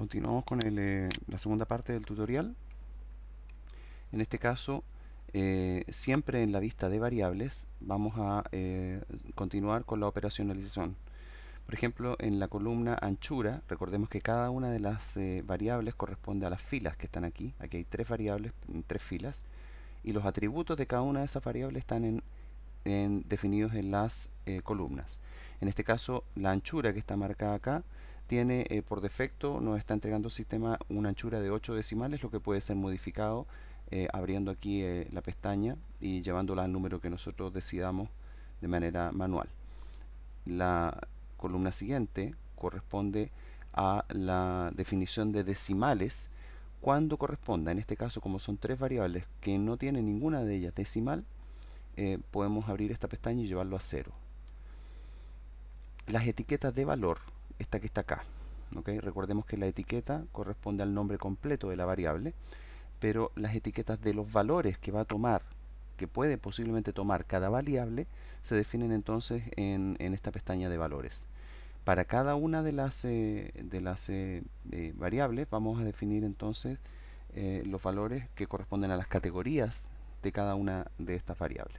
Continuamos con la segunda parte del tutorial. En este caso, siempre en la vista de variables vamos a continuar con la operacionalización. Por ejemplo, en la columna anchura, recordemos que cada una de las variables corresponde a las filas que están aquí. Aquí hay tres variables, tres filas, y los atributos de cada una de esas variables están definidos en las columnas. En este caso, la anchura que está marcada acá tiene por defecto, nos está entregando el sistema una anchura de 8 decimales, lo que puede ser modificado abriendo aquí la pestaña y llevándola al número que nosotros decidamos de manera manual. La columna siguiente corresponde a la definición de decimales cuando corresponda. En este caso, como son tres variables que no tienen ninguna de ellas decimal, podemos abrir esta pestaña y llevarlo a 0. Las etiquetas de valor, esta que está acá, ¿okay? Recordemos que la etiqueta corresponde al nombre completo de la variable, pero las etiquetas de los valores que va a tomar, que puede posiblemente tomar cada variable, se definen entonces en esta pestaña de valores. Para cada una de las variables vamos a definir entonces los valores que corresponden a las categorías de cada una de estas variables.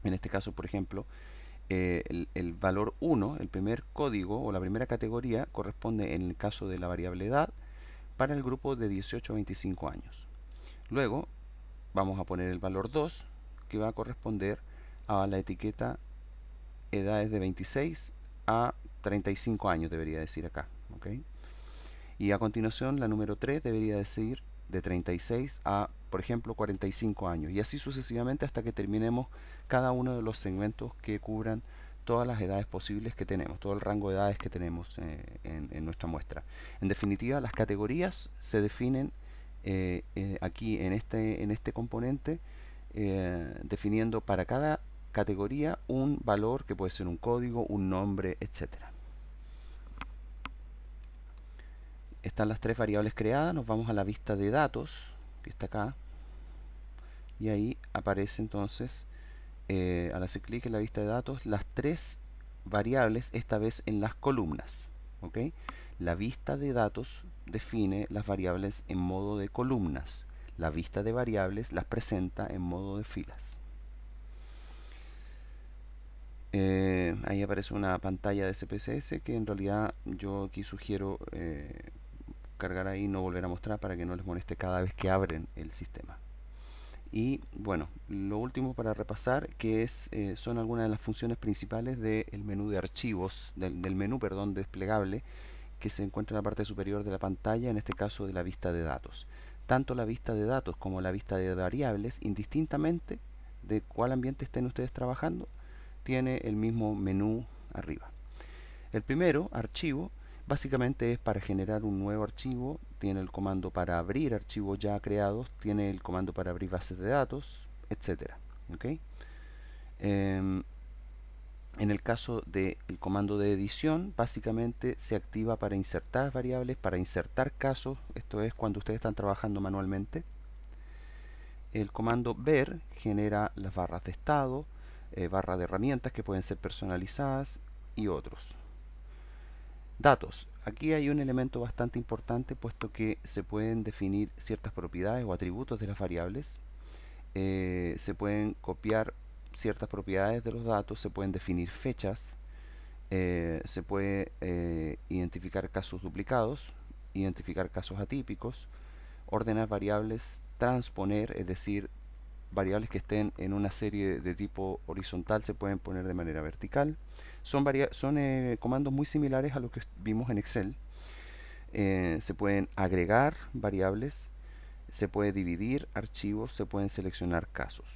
En este caso, por ejemplo, el valor 1, el primer código o la primera categoría, corresponde en el caso de la variable edad para el grupo de 18 a 25 años. Luego vamos a poner el valor 2, que va a corresponder a la etiqueta edades de 26 a 35 años, debería decir acá. ¿Okay? Y a continuación la número 3 debería decir de 36 a, por ejemplo, 45 años. Y así sucesivamente hasta que terminemos cada uno de los segmentos que cubran todas las edades posibles que tenemos, todo el rango de edades que tenemos en nuestra muestra. En definitiva, las categorías se definen aquí en este componente, definiendo para cada categoría un valor que puede ser un código, un nombre, etcétera. Están las tres variables creadas, nos vamos a la vista de datos, que está acá, y ahí aparece entonces, al hacer clic en la vista de datos, las tres variables, esta vez en las columnas. ¿Okay? La vista de datos define las variables en modo de columnas. La vista de variables las presenta en modo de filas. Ahí aparece una pantalla de CPCS que en realidad yo aquí sugiero cargar ahí y no volver a mostrar para que no les moleste cada vez que abren el sistema. Y bueno, lo último para repasar que son algunas de las funciones principales del menú de archivos, del menú, perdón, desplegable que se encuentra en la parte superior de la pantalla, en este caso de la vista de datos. Tanto la vista de datos como la vista de variables, indistintamente de cuál ambiente estén ustedes trabajando, tiene el mismo menú arriba. El primero, archivo, básicamente es para generar un nuevo archivo, tiene el comando para abrir archivos ya creados, tiene el comando para abrir bases de datos, etcétera. ¿Okay? En el caso del comando de edición, básicamente se activa para insertar variables, para insertar casos, esto es cuando ustedes están trabajando manualmente. El comando ver genera las barras de estado, barras de herramientas que pueden ser personalizadas y otros. Datos. Aquí hay un elemento bastante importante puesto que se pueden definir ciertas propiedades o atributos de las variables. Se pueden copiar ciertas propiedades de los datos, se pueden definir fechas, se puede identificar casos duplicados, identificar casos atípicos, ordenar variables, transponer, es decir, variables que estén en una serie de tipo horizontal se pueden poner de manera vertical. Son comandos muy similares a lo que vimos en Excel. Se pueden agregar variables, se puede dividir archivos, se pueden seleccionar casos.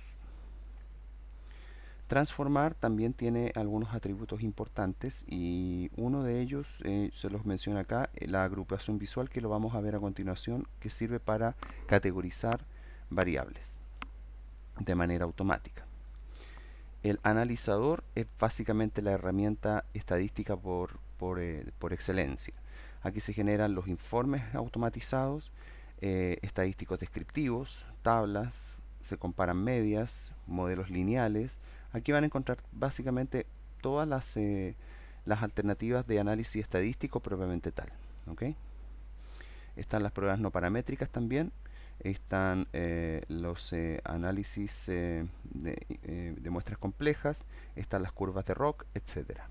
Transformar también tiene algunos atributos importantes y uno de ellos se los menciona acá, la agrupación visual, que lo vamos a ver a continuación, que sirve para categorizar variables de manera automática. El analizador es básicamente la herramienta estadística por excelencia. Aquí se generan los informes automatizados, estadísticos descriptivos, tablas, se comparan medias, modelos lineales. Aquí van a encontrar básicamente todas las alternativas de análisis estadístico propiamente tal. ¿Okay? Están las pruebas no paramétricas también. Están los análisis de muestras complejas. Están las curvas de ROC, etcétera.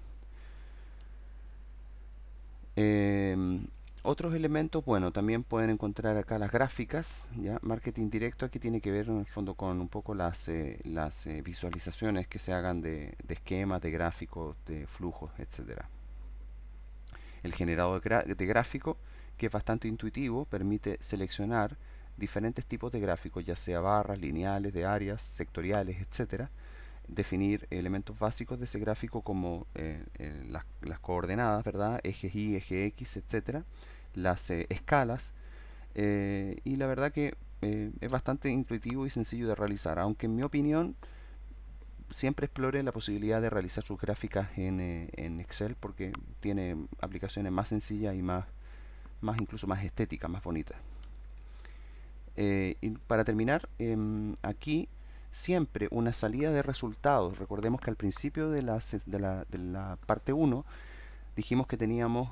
Otros elementos, bueno, también pueden encontrar acá las gráficas, ¿ya? Marketing directo aquí tiene que ver en el fondo con un poco las visualizaciones que se hagan de esquemas, de gráficos, de flujos, etcétera. El generador de gráfico, que es bastante intuitivo, permite seleccionar diferentes tipos de gráficos, ya sea barras, lineales, de áreas, sectoriales, etcétera. Definir elementos básicos de ese gráfico como las coordenadas, ¿verdad? Ejes Y, eje X, etcétera. Las escalas. Y la verdad que es bastante intuitivo y sencillo de realizar, aunque en mi opinión siempre explore la posibilidad de realizar sus gráficas en Excel porque tiene aplicaciones más sencillas y más incluso más estéticas, más bonitas. Y para terminar, aquí siempre una salida de resultados. Recordemos que al principio de la parte 1 dijimos que teníamos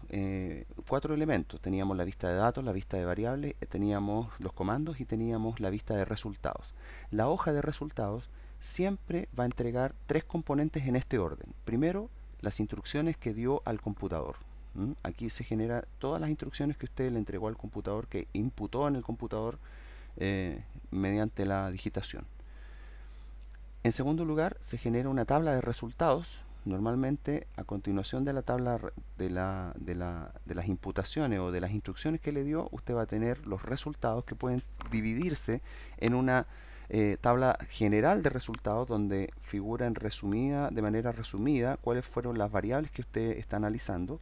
4 elementos. Teníamos la vista de datos, la vista de variables, teníamos los comandos y teníamos la vista de resultados. La hoja de resultados siempre va a entregar 3 componentes en este orden. Primero, las instrucciones que dio al computador. Aquí se genera todas las instrucciones que usted le entregó al computador, que imputó en el computador mediante la digitación. En segundo lugar, se genera una tabla de resultados. Normalmente, a continuación de la tabla de las imputaciones o de las instrucciones que le dio, usted va a tener los resultados que pueden dividirse en una tabla general de resultados donde figuran de manera resumida cuáles fueron las variables que usted está analizando.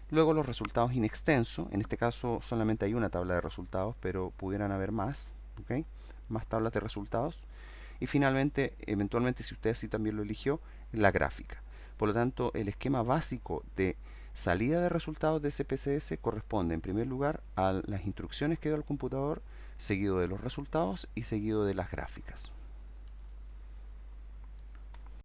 Luego los resultados in extenso. En este caso solamente hay una tabla de resultados, pero pudieran haber más, ¿ok? Más tablas de resultados. Y finalmente, eventualmente, si usted así también lo eligió, la gráfica. Por lo tanto, el esquema básico de salida de resultados de SPSS corresponde en primer lugar a las instrucciones que dio el computador, seguido de los resultados y seguido de las gráficas.